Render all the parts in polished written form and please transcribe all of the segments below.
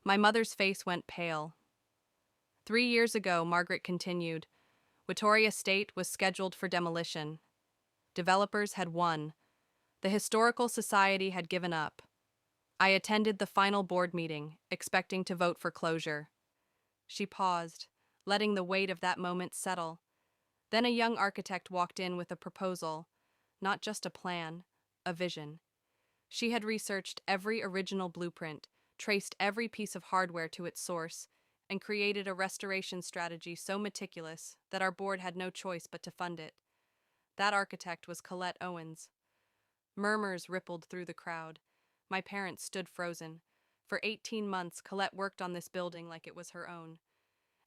My mother's face went pale. 3 years ago, Margaret continued, Wittoria Estate was scheduled for demolition. Developers had won. The Historical Society had given up. I attended the final board meeting, expecting to vote for closure. She paused, letting the weight of that moment settle. Then a young architect walked in with a proposal, not just a plan, a vision. She had researched every original blueprint, traced every piece of hardware to its source, and created a restoration strategy so meticulous that our board had no choice but to fund it. That architect was Colette Owens. Murmurs rippled through the crowd. My parents stood frozen. For 18 months, Colette worked on this building like it was her own.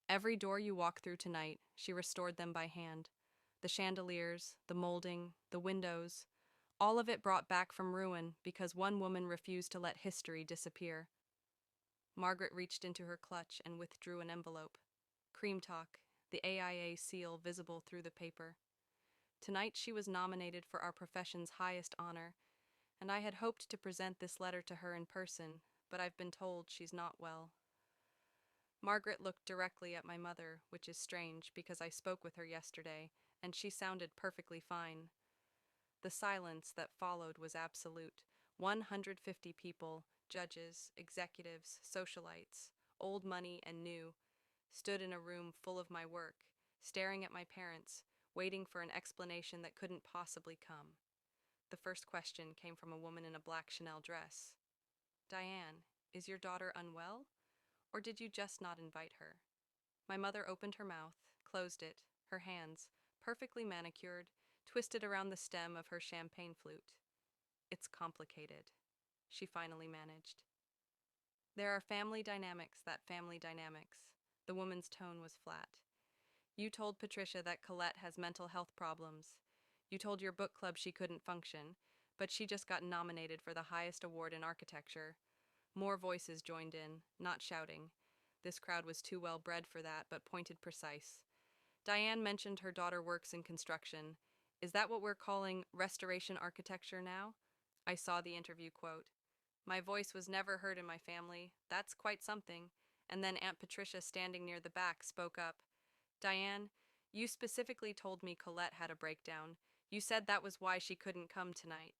Every door you walk through tonight, she restored them by hand. The chandeliers, the molding, the windows, all of it brought back from ruin because one woman refused to let history disappear. Margaret reached into her clutch and withdrew an envelope. Cream Talk, the AIA seal visible through the paper. Tonight she was nominated for our profession's highest honor, and I had hoped to present this letter to her in person, but I've been told she's not well. Margaret looked directly at my mother, which is strange because I spoke with her yesterday, and she sounded perfectly fine. The silence that followed was absolute. 150 people, judges, executives, socialites, old money and new, stood in a room full of my work, staring at my parents, waiting for an explanation that couldn't possibly come. The first question came from a woman in a black Chanel dress. Diane, is your daughter unwell? Or did you just not invite her? My mother opened her mouth, closed it, her hands, perfectly manicured, twisted around the stem of her champagne flute. It's complicated, she finally managed. There are family dynamics, that family dynamics. The woman's tone was flat. You told Patricia that Colette has mental health problems. You told your book club she couldn't function, but she just got nominated for the highest award in architecture. More voices joined in, not shouting. This crowd was too well bred for that, but pointed precise. Diane mentioned her daughter works in construction. Is that what we're calling restoration architecture now? I saw the interview quote. My voice was never heard in my family. That's quite something. And then Aunt Patricia, standing near the back, spoke up. Diane, you specifically told me Colette had a breakdown. You said that was why she couldn't come tonight.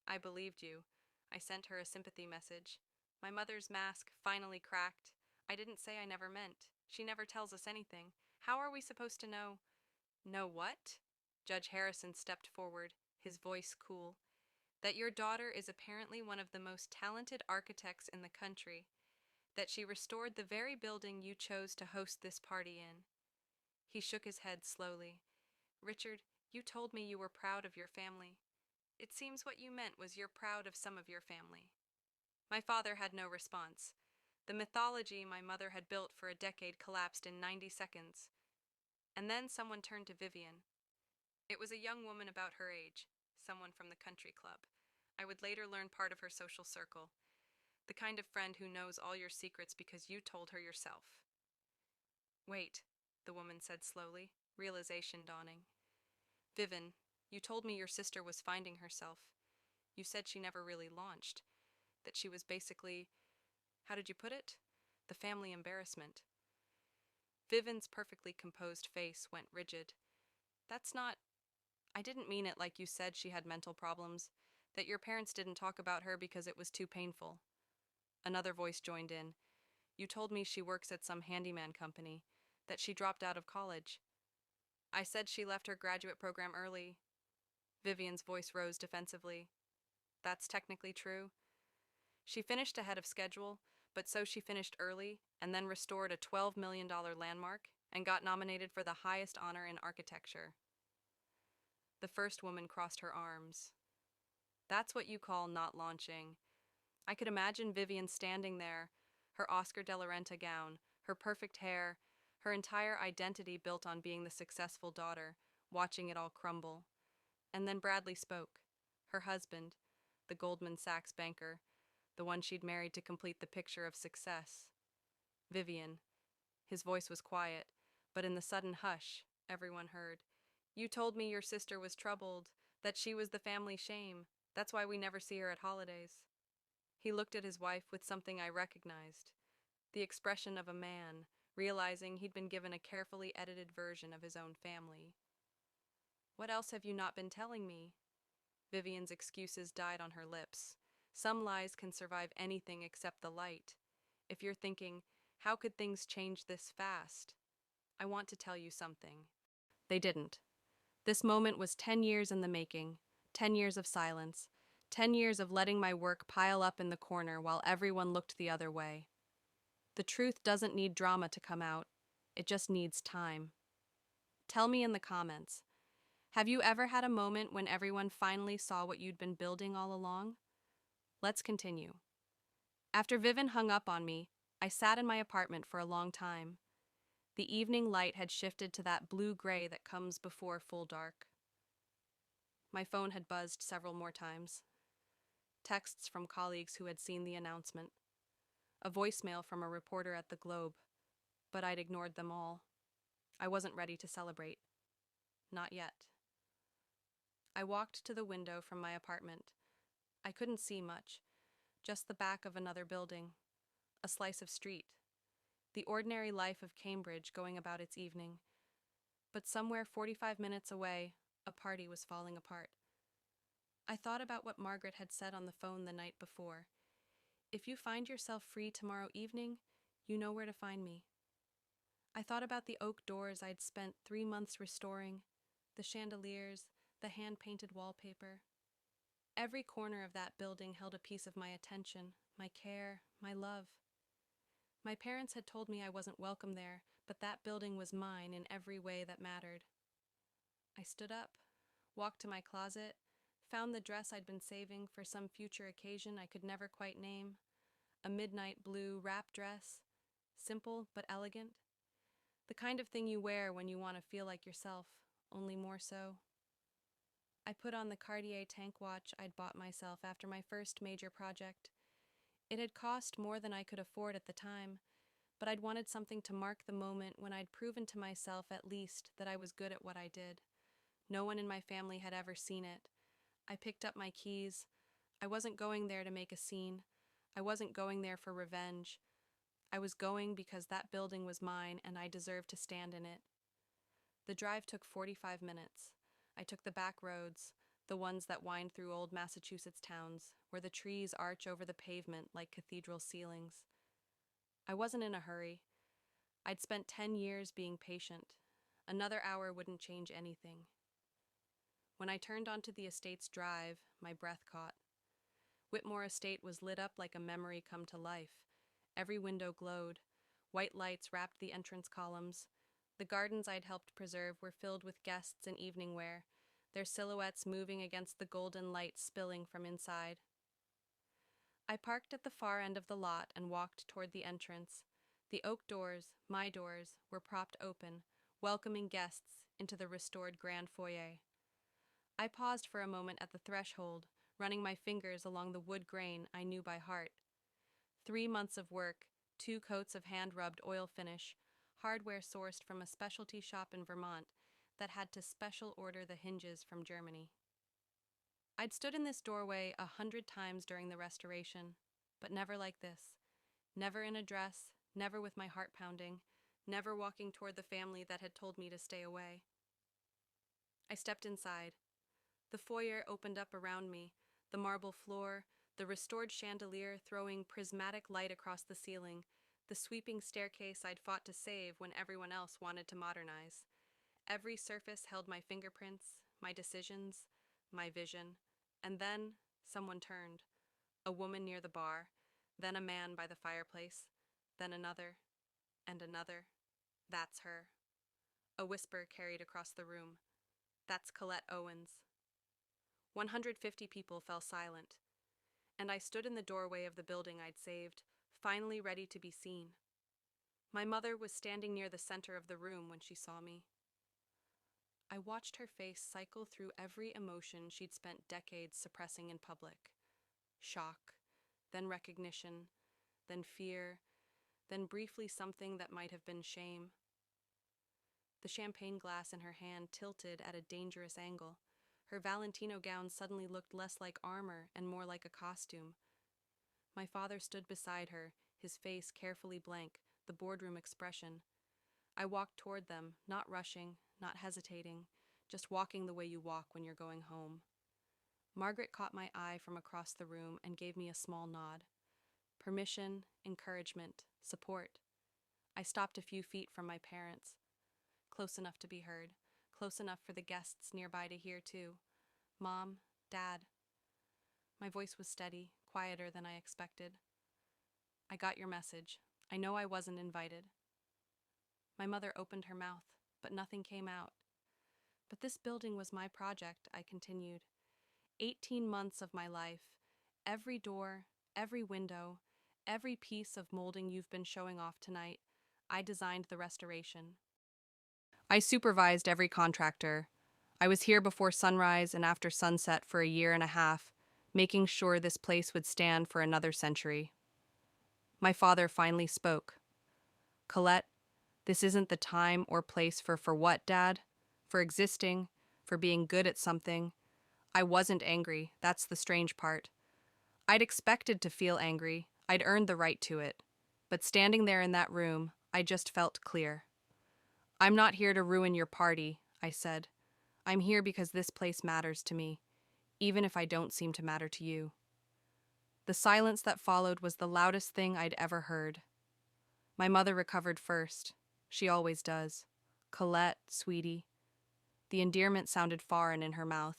I believed you. I sent her a sympathy message. My mother's mask finally cracked. I didn't say I never meant. She never tells us anything. How are we supposed to know? Know what? Judge Harrison stepped forward, his voice cool. That your daughter is apparently one of the most talented architects in the country. That she restored the very building you chose to host this party in. He shook his head slowly. Richard, you told me you were proud of your family. It seems what you meant was you're proud of some of your family. My father had no response. The mythology my mother had built for a decade collapsed in 90 seconds. And then someone turned to Vivian. It was a young woman about her age, someone from the country club. I would later learn part of her social circle. The kind of friend who knows all your secrets because you told her yourself. Wait, the woman said slowly, realization dawning. Vivian, you told me your sister was finding herself. You said she never really launched. That she was basically, how did you put it? The family embarrassment. Vivian's perfectly composed face went rigid. That's not... I didn't mean it like you said she had mental problems, that your parents didn't talk about her because it was too painful. Another voice joined in. You told me she works at some handyman company, that she dropped out of college. I said she left her graduate program early. Vivian's voice rose defensively. That's technically true. She finished ahead of schedule, but so she finished early and then restored a $12 million landmark and got nominated for the highest honor in architecture. The first woman crossed her arms. That's what you call not launching. I could imagine Vivian standing there, her Oscar de la Renta gown, her perfect hair, her entire identity built on being the successful daughter, watching it all crumble. And then Bradley spoke. Her husband, the Goldman Sachs banker, the one she'd married to complete the picture of success. Vivian. His voice was quiet, but in the sudden hush, everyone heard. You told me your sister was troubled, that she was the family shame. That's why we never see her at holidays. He looked at his wife with something I recognized. The expression of a man, realizing he'd been given a carefully edited version of his own family. What else have you not been telling me? Vivian's excuses died on her lips. Some lies can survive anything except the light. If you're thinking, how could things change this fast? I want to tell you something. They didn't. This moment was 10 years in the making, 10 years of silence, 10 years of letting my work pile up in the corner while everyone looked the other way. The truth doesn't need drama to come out, it just needs time. Tell me in the comments, have you ever had a moment when everyone finally saw what you'd been building all along? Let's continue. After Vivian hung up on me, I sat in my apartment for a long time. The evening light had shifted to that blue-gray that comes before full dark. My phone had buzzed several more times. Texts from colleagues who had seen the announcement. A voicemail from a reporter at the Globe, but I'd ignored them all. I wasn't ready to celebrate. Not yet. I walked to the window from my apartment. I couldn't see much, just the back of another building, a slice of street, the ordinary life of Cambridge going about its evening. But somewhere 45 minutes away, a party was falling apart. I thought about what Margaret had said on the phone the night before. If you find yourself free tomorrow evening, you know where to find me. I thought about the oak doors I'd spent 3 months restoring, the chandeliers, the hand-painted wallpaper. Every corner of that building held a piece of my attention, my care, my love. My parents had told me I wasn't welcome there, but that building was mine in every way that mattered. I stood up, walked to my closet, found the dress I'd been saving for some future occasion I could never quite name, a midnight blue wrap dress, simple but elegant. The kind of thing you wear when you want to feel like yourself, only more so. I put on the Cartier tank watch I'd bought myself after my first major project. It had cost more than I could afford at the time, but I'd wanted something to mark the moment when I'd proven to myself at least that I was good at what I did. No one in my family had ever seen it. I picked up my keys. I wasn't going there to make a scene. I wasn't going there for revenge. I was going because that building was mine and I deserved to stand in it. The drive took 45 minutes. I took the back roads, the ones that wind through old Massachusetts towns, where the trees arch over the pavement like cathedral ceilings. I wasn't in a hurry. I'd spent 10 years being patient. Another hour wouldn't change anything. When I turned onto the estate's drive, my breath caught. Whitmore Estate was lit up like a memory come to life. Every window glowed. White lights wrapped the entrance columns. The gardens I'd helped preserve were filled with guests in evening wear, their silhouettes moving against the golden light spilling from inside. I parked at the far end of the lot and walked toward the entrance. The oak doors, my doors, were propped open, welcoming guests into the restored grand foyer. I paused for a moment at the threshold, running my fingers along the wood grain I knew by heart. 3 months of work, 2 coats of hand-rubbed oil finish, hardware sourced from a specialty shop in Vermont that had to special order the hinges from Germany. I'd stood in this doorway 100 times during the restoration, but never like this. Never in a dress, never with my heart pounding, never walking toward the family that had told me to stay away. I stepped inside. The foyer opened up around me, the marble floor, the restored chandelier throwing prismatic light across the ceiling, the sweeping staircase I'd fought to save when everyone else wanted to modernize. Every surface held my fingerprints, my decisions, my vision. And then someone turned. A woman near the bar, then a man by the fireplace, then another, and another. That's her. A whisper carried across the room. That's Colette Owens. 150 people fell silent, and I stood in the doorway of the building I'd saved, finally ready to be seen. My mother was standing near the center of the room when she saw me. I watched her face cycle through every emotion she'd spent decades suppressing in public. Shock, then recognition, then fear, then briefly something that might have been shame. The champagne glass in her hand tilted at a dangerous angle. Her Valentino gown suddenly looked less like armor and more like a costume. My father stood beside her, his face carefully blank, the boardroom expression. I walked toward them, not rushing, not hesitating, just walking the way you walk when you're going home. Margaret caught my eye from across the room and gave me a small nod. Permission, encouragement, support. I stopped a few feet from my parents, close enough to be heard, close enough for the guests nearby to hear too. Mom, Dad. My voice was steady, quieter than I expected. I got your message. I know I wasn't invited. My mother opened her mouth, but nothing came out. But this building was my project, I continued. 18 months of my life. Every door, every window, every piece of molding you've been showing off tonight, I designed the restoration. I supervised every contractor. I was here before sunrise and after sunset for a year and a half, making sure this place would stand for another century. My father finally spoke. Colette, this isn't the time or place for what, Dad? For existing, for being good at something. I wasn't angry, that's the strange part. I'd expected to feel angry, I'd earned the right to it. But standing there in that room, I just felt clear. I'm not here to ruin your party, I said. I'm here because this place matters to me, even if I don't seem to matter to you. The silence that followed was the loudest thing I'd ever heard. My mother recovered first. She always does. Colette, sweetie. The endearment sounded foreign in her mouth.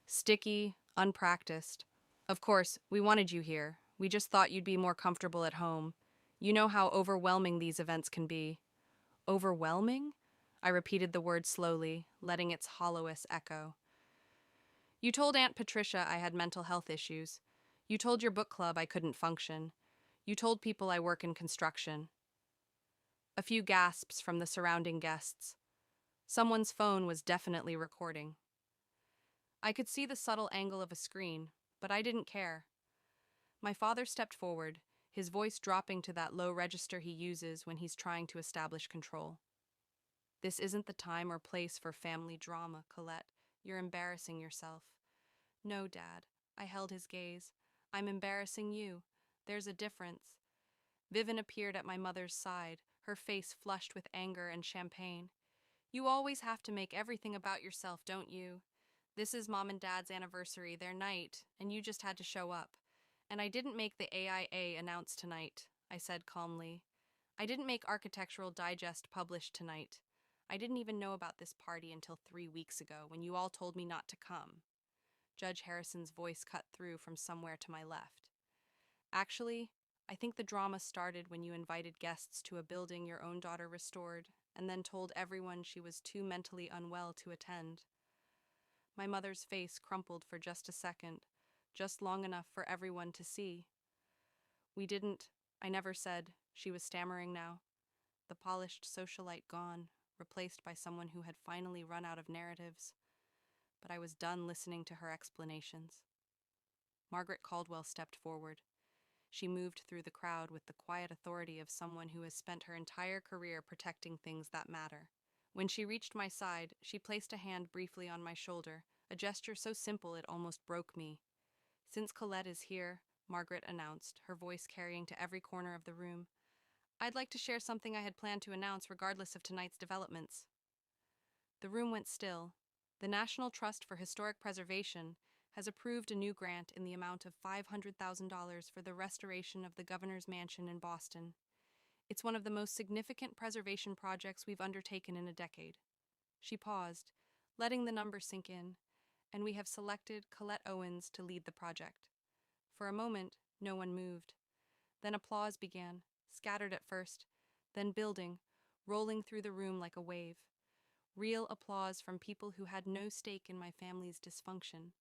Sticky, unpracticed. Of course, we wanted you here. We just thought you'd be more comfortable at home. You know how overwhelming these events can be. Overwhelming? I repeated the word slowly, letting its hollowest echo. You told Aunt Patricia I had mental health issues. You told your book club I couldn't function. You told people I work in construction. A few gasps from the surrounding guests. Someone's phone was definitely recording. I could see the subtle angle of a screen, but I didn't care. My father stepped forward, his voice dropping to that low register he uses when he's trying to establish control. This isn't the time or place for family drama, Colette. You're embarrassing yourself. No, Dad. I held his gaze. I'm embarrassing you. There's a difference. Vivian appeared at my mother's side, her face flushed with anger and champagne. You always have to make everything about yourself, don't you? This is Mom and Dad's anniversary, their night, and you just had to show up. And I didn't make the AIA announce tonight, I said calmly. I didn't make Architectural Digest publish tonight. I didn't even know about this party until 3 weeks ago when you all told me not to come. Judge Harrison's voice cut through from somewhere to my left. Actually, I think the drama started when you invited guests to a building your own daughter restored, and then told everyone she was too mentally unwell to attend. My mother's face crumpled for just a second, just long enough for everyone to see. I never said, she was stammering now. The polished socialite gone, replaced by someone who had finally run out of narratives. But I was done listening to her explanations. Margaret Caldwell stepped forward. She moved through the crowd with the quiet authority of someone who has spent her entire career protecting things that matter. When she reached my side, she placed a hand briefly on my shoulder, a gesture so simple it almost broke me. Since Colette is here, Margaret announced, her voice carrying to every corner of the room, I'd like to share something I had planned to announce regardless of tonight's developments. The room went still. The National Trust for Historic Preservation has approved a new grant in the amount of $500,000 for the restoration of the Governor's Mansion in Boston. It's one of the most significant preservation projects we've undertaken in a decade. She paused, letting the number sink in, and we have selected Colette Owens to lead the project. For a moment, no one moved. Then applause began, scattered at first, then building, rolling through the room like a wave. Real applause from people who had no stake in my family's dysfunction,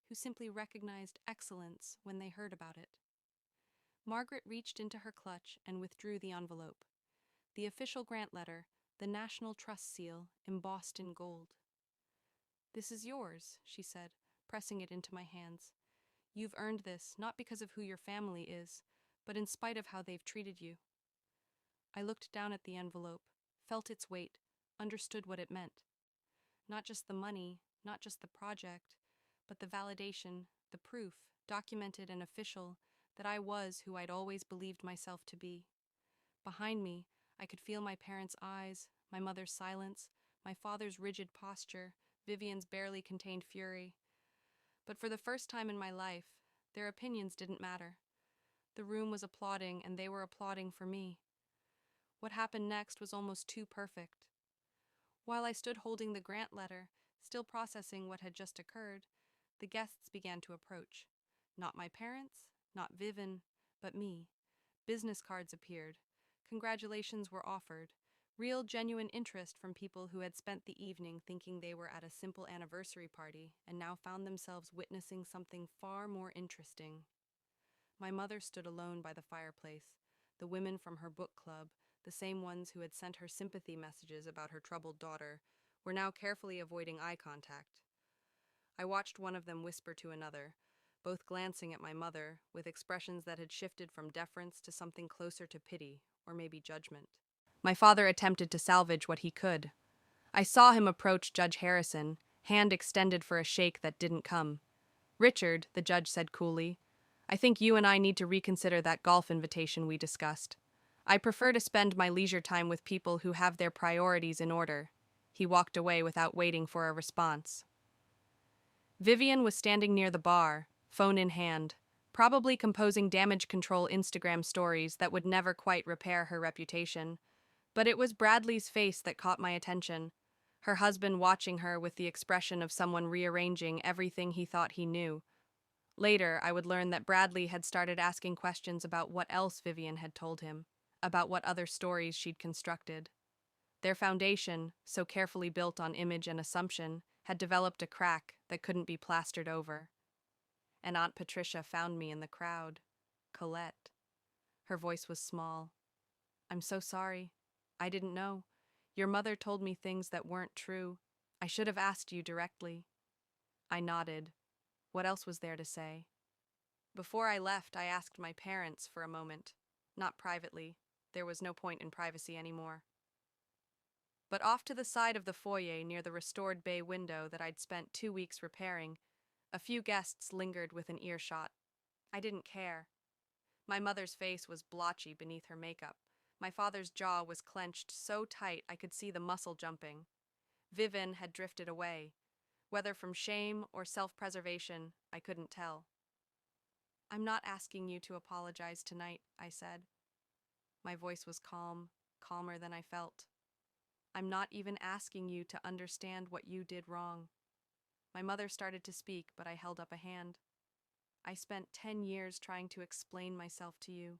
who simply recognized excellence when they heard about it. Margaret reached into her clutch and withdrew the envelope. The official grant letter, the National Trust seal, embossed in gold. This is yours, she said, pressing it into my hands. You've earned this, not because of who your family is, but in spite of how they've treated you. I looked down at the envelope, felt its weight, understood what it meant. Not just the money, not just the project, but the validation, the proof, documented and official, that I was who I'd always believed myself to be. Behind me, I could feel my parents' eyes, my mother's silence, my father's rigid posture, Vivian's barely contained fury. But for the first time in my life, their opinions didn't matter. The room was applauding, and they were applauding for me. What happened next was almost too perfect. While I stood holding the grant letter, still processing what had just occurred, the guests began to approach. Not my parents, not Vivian, but me. Business cards appeared. Congratulations were offered. Real, genuine interest from people who had spent the evening thinking they were at a simple anniversary party and now found themselves witnessing something far more interesting. My mother stood alone by the fireplace. The women from her book club, the same ones who had sent her sympathy messages about her troubled daughter, were now carefully avoiding eye contact. I watched one of them whisper to another, both glancing at my mother, with expressions that had shifted from deference to something closer to pity, or maybe judgment. My father attempted to salvage what he could. I saw him approach Judge Harrison, hand extended for a shake that didn't come. "Richard," the judge said coolly, "I think you and I need to reconsider that golf invitation we discussed. I prefer to spend my leisure time with people who have their priorities in order." He walked away without waiting for a response. Vivian was standing near the bar, phone in hand, probably composing damage control Instagram stories that would never quite repair her reputation. But it was Bradley's face that caught my attention, her husband watching her with the expression of someone rearranging everything he thought he knew. Later, I would learn that Bradley had started asking questions about what else Vivian had told him, about what other stories she'd constructed. Their foundation, so carefully built on image and assumption, had developed a crack that couldn't be plastered over. And Aunt Patricia found me in the crowd. Colette. Her voice was small. "I'm so sorry. I didn't know. Your mother told me things that weren't true. I should have asked you directly." I nodded. What else was there to say? Before I left, I asked my parents for a moment. Not privately. There was no point in privacy anymore. But off to the side of the foyer near the restored bay window that I'd spent 2 weeks repairing, a few guests lingered with an earshot. I didn't care. My mother's face was blotchy beneath her makeup. My father's jaw was clenched so tight I could see the muscle jumping. Vivian had drifted away. Whether from shame or self-preservation, I couldn't tell. "I'm not asking you to apologize tonight," I said. My voice was calm, calmer than I felt. "I'm not even asking you to understand what you did wrong." My mother started to speak, but I held up a hand. "I spent 10 years trying to explain myself to you.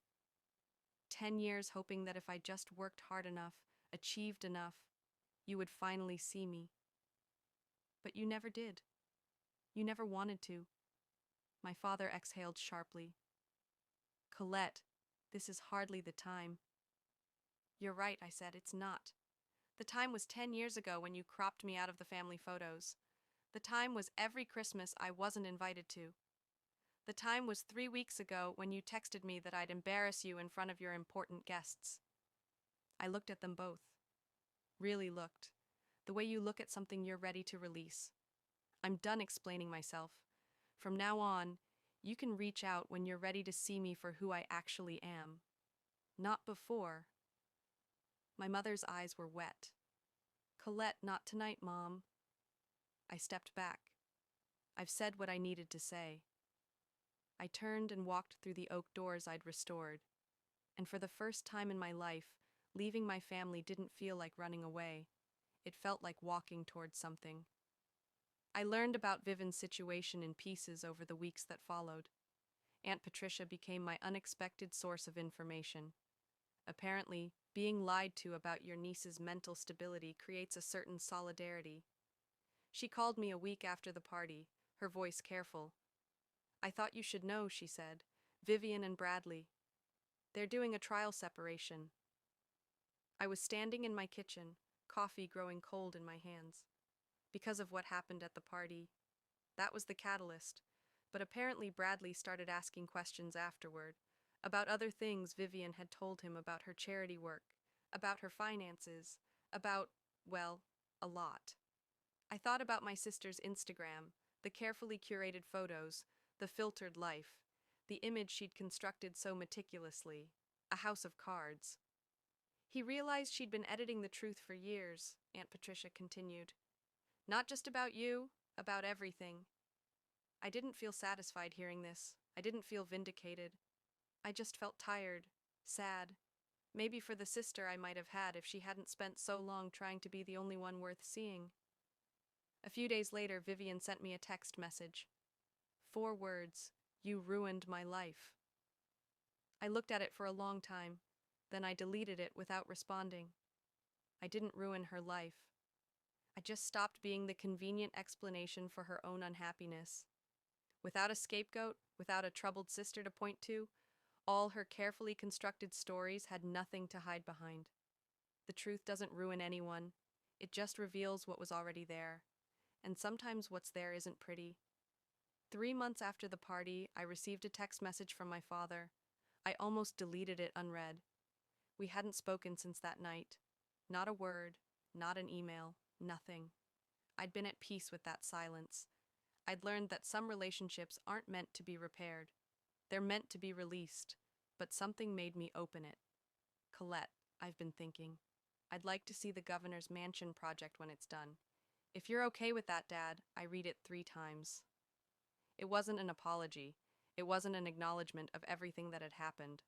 10 years hoping that if I just worked hard enough, achieved enough, you would finally see me. But you never did. You never wanted to." My father exhaled sharply. "Colette, this is hardly the time." "You're right," I said, "it's not. The time was 10 years ago when you cropped me out of the family photos. The time was every Christmas I wasn't invited to. The time was 3 weeks ago when you texted me that I'd embarrass you in front of your important guests." I looked at them both. Really looked. The way you look at something you're ready to release. "I'm done explaining myself. From now on, you can reach out when you're ready to see me for who I actually am. Not before." My mother's eyes were wet. "Colette, not tonight, Mom." I stepped back. I've said what I needed to say. I turned and walked through the oak doors I'd restored. And for the first time in my life, leaving my family didn't feel like running away. It felt like walking towards something. I learned about Vivian's situation in pieces over the weeks that followed. Aunt Patricia became my unexpected source of information. Apparently, being lied to about your niece's mental stability creates a certain solidarity. She called me a week after the party, her voice careful. "I thought you should know," she said. "Vivian and Bradley. They're doing a trial separation." I was standing in my kitchen, coffee growing cold in my hands. Because of what happened at the party. That was the catalyst. But apparently Bradley started asking questions afterward, about other things Vivian had told him about her charity work, about her finances, about, well, a lot. I thought about my sister's Instagram, the carefully curated photos, the filtered life. the image she'd constructed so meticulously, a house of cards. He realized she'd been editing the truth for years, Aunt Patricia continued. Not just about you, about everything. I didn't feel satisfied hearing this. I didn't feel vindicated. I just felt tired, sad. Maybe for the sister I might have had if she hadn't spent so long trying to be the only one worth seeing. A few days later, Vivian sent me a text message. 4 words, "You ruined my life." I looked at it for a long time, then I deleted it without responding. I didn't ruin her life. I just stopped being the convenient explanation for her own unhappiness. Without a scapegoat, without a troubled sister to point to, all her carefully constructed stories had nothing to hide behind. The truth doesn't ruin anyone. It just reveals what was already there. And sometimes what's there isn't pretty. 3 months after the party, I received a text message from my father. I almost deleted it unread. We hadn't spoken since that night. Not a word, not an email, nothing. I'd been at peace with that silence. I'd learned that some relationships aren't meant to be repaired. They're meant to be released. But something made me open it. Colette, I've been thinking. I'd like to see the governor's mansion project when it's done. If you're okay with that, Dad, I read it 3 times. It wasn't an apology. It wasn't an acknowledgement of everything that had happened.